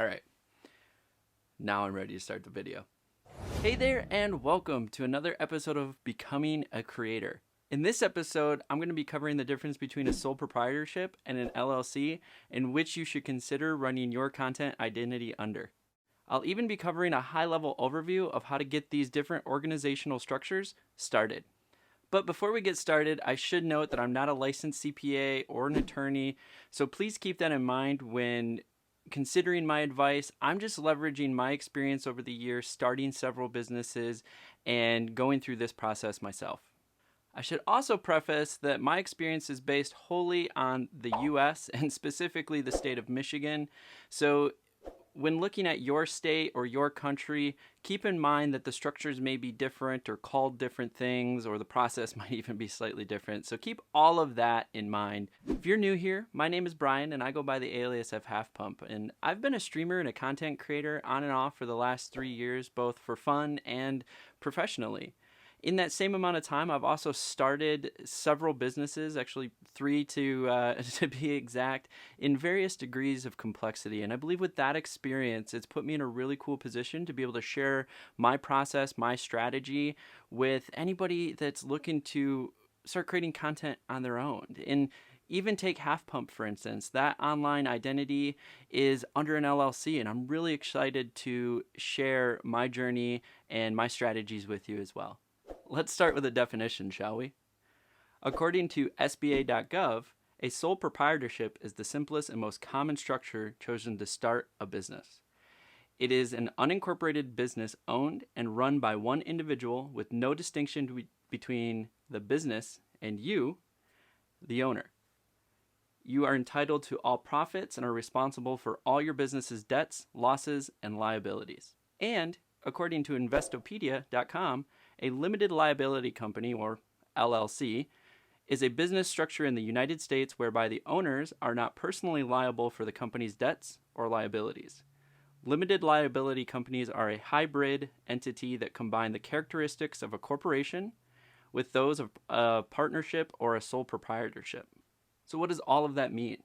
All right, now I'm ready to start the video. Hey there, and welcome to another episode of Becoming a Creator. In this episode, I'm going to be covering the difference between a sole proprietorship and an LLC, and which you should consider running your content identity under. I'll even be covering a high-level overview of how to get these different organizational structures started. But before we get started, I should note that I'm not a licensed CPA or an attorney, so please keep that in mind when considering my advice. I'm just leveraging my experience over the years starting several businesses and going through this process myself. I should also preface that my experience is based wholly on the US and specifically the state of Michigan. So when looking at your state or your country, keep in mind that the structures may be different or called different things, or the process might even be slightly different. So keep all of that in mind. If you're new here, my name is Brian and I go by the alias of Half Pump. And I've been a streamer and a content creator on and off for the last 3 years, both for fun and professionally. In that same amount of time, I've also started several businesses, actually 3 to be exact, in various degrees of complexity. And I believe with that experience, it's put me in a really cool position to be able to share my process, my strategy with anybody that's looking to start creating content on their own. And even take Half Pump, for instance. That online identity is under an LLC, and I'm really excited to share my journey and my strategies with you as well. Let's start with a definition, shall we? According to SBA.gov, a sole proprietorship is the simplest and most common structure chosen to start a business. It is an unincorporated business owned and run by one individual with no distinction between the business and you, the owner. You are entitled to all profits and are responsible for all your business's debts, losses, and liabilities. And according to Investopedia.com, a limited liability company, or LLC, is a business structure in the United States whereby the owners are not personally liable for the company's debts or liabilities. Limited liability companies are a hybrid entity that combine the characteristics of a corporation with those of a partnership or a sole proprietorship. So what does all of that mean?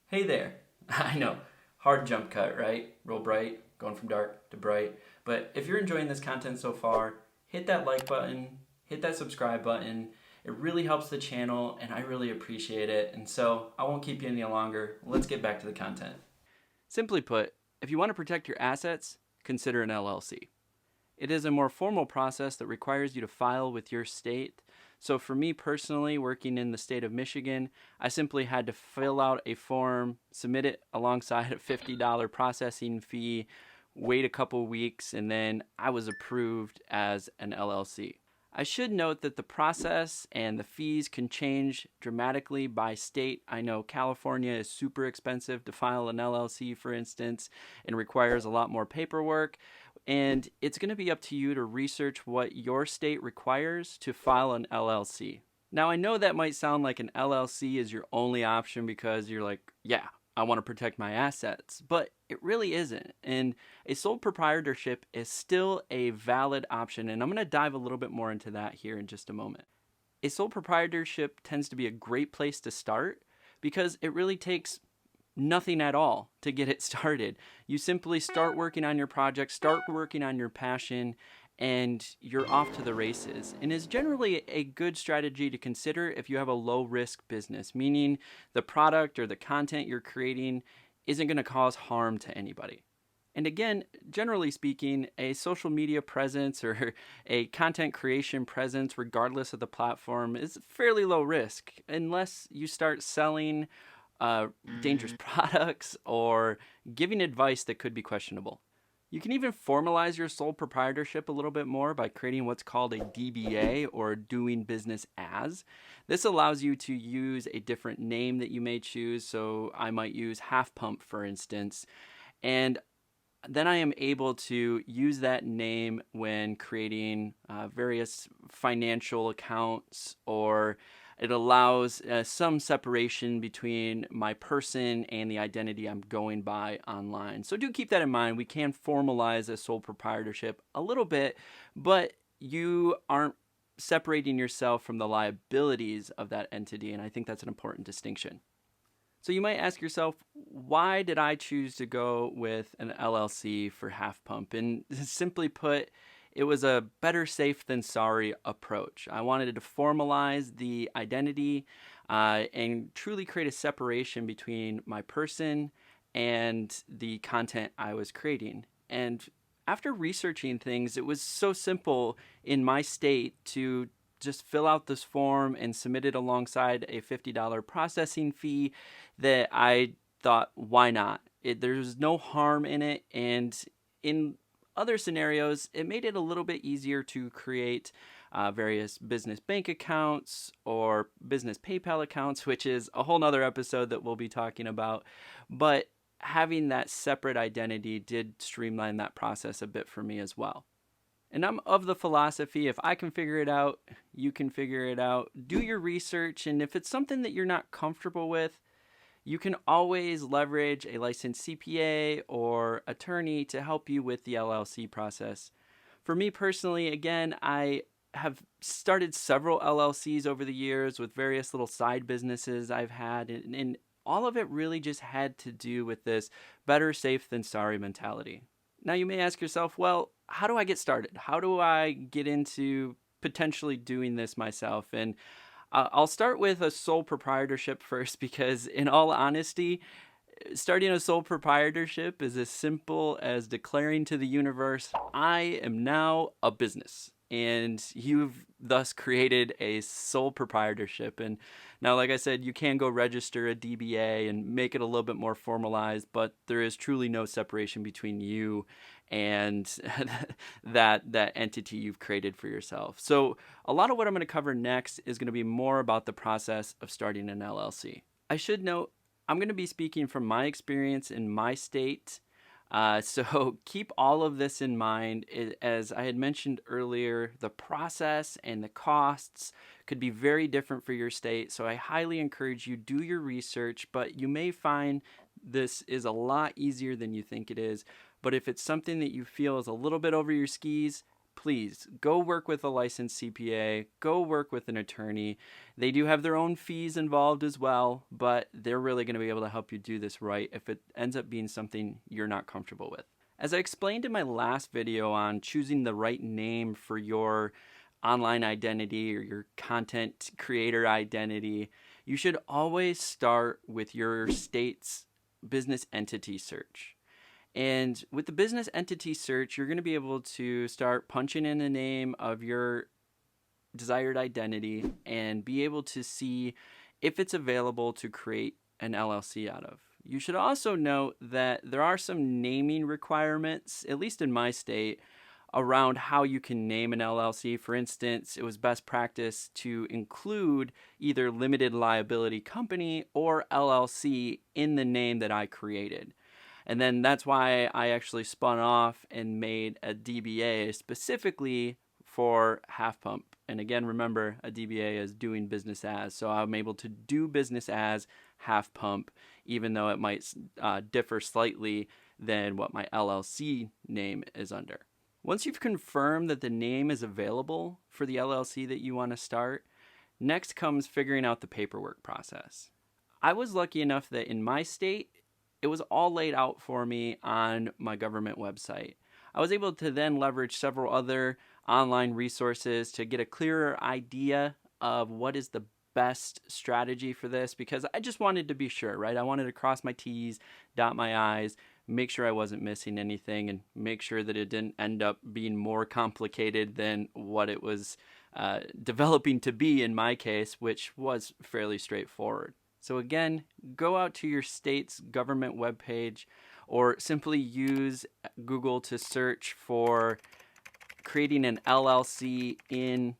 Hey there. I know, hard jump cut, right? Real bright, going from dark to bright. But if you're enjoying this content so far, hit that like button, hit that subscribe button. It really helps the channel and I really appreciate it. And so I won't keep you any longer. Let's get back to the content. Simply put, if you want to protect your assets, consider an LLC. It is a more formal process that requires you to file with your state. So for me personally, working in the state of Michigan, I simply had to fill out a form, submit it alongside a $50 processing fee, wait a couple weeks, and then I was approved as an LLC. I should note that the process and the fees can change dramatically by state. I know California is super expensive to file an LLC, for instance, and requires a lot more paperwork. And it's going to be up to you to research what your state requires to file an LLC. Now, I know that might sound like an LLC is your only option because you're like, yeah, I want to protect my assets, but it really isn't. And a sole proprietorship is still a valid option, and I'm going to dive a little bit more into that here in just a moment. A sole proprietorship tends to be a great place to start because it really takes nothing at all to get it started. You simply start working on your project, start working on your passion, and you're off to the races. And is generally a good strategy to consider if you have a low risk business, meaning the product or the content you're creating isn't going to cause harm to anybody. And again, generally speaking, a social media presence or a content creation presence, regardless of the platform, is fairly low risk unless you start selling dangerous products or giving advice that could be questionable. You can even formalize your sole proprietorship a little bit more by creating what's called a DBA, or doing business as. This allows you to use a different name that you may choose. So I might use Half Pump, for instance, and then I am able to use that name when creating various financial accounts, or it allows some separation between my person and the identity I'm going by online. So do keep that in mind. We can formalize a sole proprietorship a little bit, but you aren't separating yourself from the liabilities of that entity, and I think that's an important distinction. So you might ask yourself, why did I choose to go with an LLC for Half Pump? And simply put, it was a better safe than sorry approach. I wanted to formalize the identity and truly create a separation between my person and the content I was creating. And after researching things, it was so simple in my state to just fill out this form and submit it alongside a $50 processing fee that I thought, why not? There's no harm in it. And in other scenarios, it made it a little bit easier to create various business bank accounts or business PayPal accounts, which is a whole nother episode that we'll be talking about. But having that separate identity did streamline that process a bit for me as well. And I'm of the philosophy, if I can figure it out, you can figure it out. Do your research, and if it's something that you're not comfortable with, you can always leverage a licensed CPA or attorney to help you with the LLC process. For me personally, again, I have started several LLCs over the years with various little side businesses I've had, and all of it really just had to do with this better safe than sorry mentality. Now you may ask yourself, well, how do I get started? How do I get into potentially doing this myself? And I'll start with a sole proprietorship first, because in all honesty, starting a sole proprietorship is as simple as declaring to the universe, I am now a business. And you've thus created a sole proprietorship. And now, like I said, you can go register a DBA and make it a little bit more formalized, but there is truly no separation between you and that entity you've created for yourself. So a lot of what I'm going to cover next is going to be more about the process of starting an LLC. I should note, I'm going to be speaking from my experience in my state. So keep all of this in mind. As I had mentioned earlier, the process and the costs could be very different for your state. So I highly encourage you, do your research, but you may find this is a lot easier than you think it is. But if it's something that you feel is a little bit over your skis, please go work with a licensed CPA, go work with an attorney. They do have their own fees involved as well, but they're really going to be able to help you do this right if it ends up being something you're not comfortable with. As I explained in my last video on choosing the right name for your online identity or your content creator identity, you should always start with your state's business entity search. And with the business entity search, you're going to be able to start punching in the name of your desired identity and be able to see if it's available to create an LLC out of. You should also note that there are some naming requirements, at least in my state, around how you can name an LLC. For instance, it was best practice to include either limited liability company or LLC in the name that I created. And then that's why I actually spun off and made a DBA specifically for Half Pump. And again, remember, a DBA is doing business as. So I'm able to do business as Half Pump, even though it might differ slightly than what my LLC name is under. Once you've confirmed that the name is available for the LLC that you want to start, next comes figuring out the paperwork process. I was lucky enough that in my state, it was all laid out for me on my government website. I was able to then leverage several other online resources to get a clearer idea of what is the best strategy for this, because I just wanted to be sure, right? I wanted to cross my T's, dot my I's, make sure I wasn't missing anything, and make sure that it didn't end up being more complicated than what it was developing to be in my case, which was fairly straightforward. So again, go out to your state's government webpage or simply use Google to search for creating an LLC in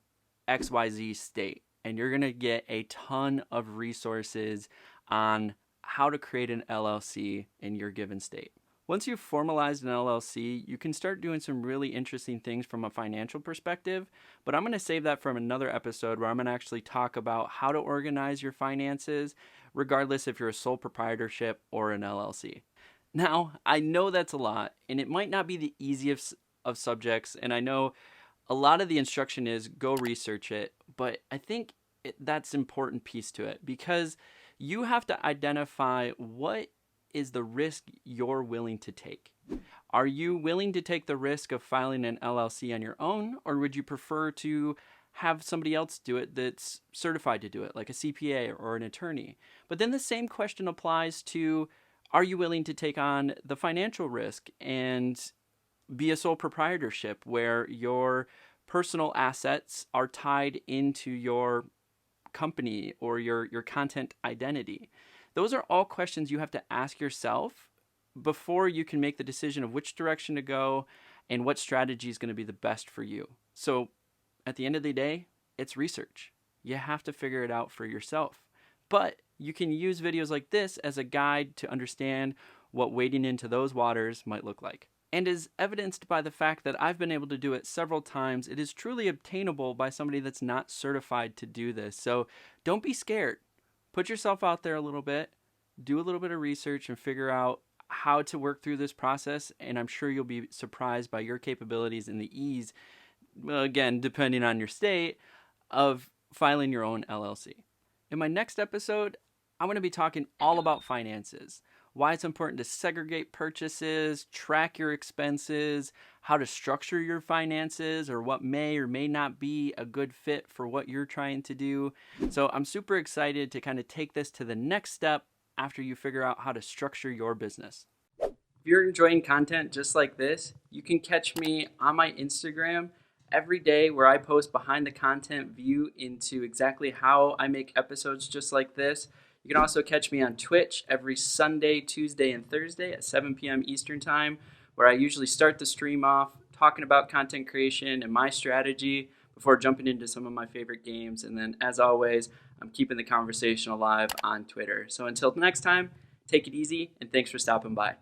XYZ state. And you're going to get a ton of resources on how to create an LLC in your given state. Once you've formalized an LLC, you can start doing some really interesting things from a financial perspective, but I'm going to save that from another episode where I'm going to actually talk about how to organize your finances, regardless if you're a sole proprietorship or an LLC. Now, I know that's a lot, and it might not be the easiest of subjects, and I know a lot of the instruction is go research it, but I think that's an important piece to it, because you have to identify what is the risk you're willing to take. Are you willing to take the risk of filing an LLC on your own, or would you prefer to have somebody else do it that's certified to do it, like a CPA or an attorney? But then the same question applies to, are you willing to take on the financial risk and be a sole proprietorship where your personal assets are tied into your company or your content identity? Those are all questions you have to ask yourself before you can make the decision of which direction to go and what strategy is going to be the best for you. So at the end of the day, it's research. You have to figure it out for yourself. But you can use videos like this as a guide to understand what wading into those waters might look like. And as evidenced by the fact that I've been able to do it several times, it is truly obtainable by somebody that's not certified to do this. So don't be scared. Put yourself out there a little bit, do a little bit of research, and figure out how to work through this process. And I'm sure you'll be surprised by your capabilities and the ease, well, again, depending on your state, of filing your own LLC. In my next episode, I'm going to be talking all about finances, why it's important to segregate purchases, track your expenses, how to structure your finances, or what may or may not be a good fit for what you're trying to do. So I'm super excited to kind of take this to the next step after you figure out how to structure your business. If you're enjoying content just like this, you can catch me on my Instagram every day, where I post behind the content view into exactly how I make episodes just like this. You can also catch me on Twitch every Sunday, Tuesday, and Thursday at 7 p.m. Eastern Time, where I usually start the stream off talking about content creation and my strategy before jumping into some of my favorite games. And then, as always, I'm keeping the conversation alive on Twitter. So until next time, take it easy, and thanks for stopping by.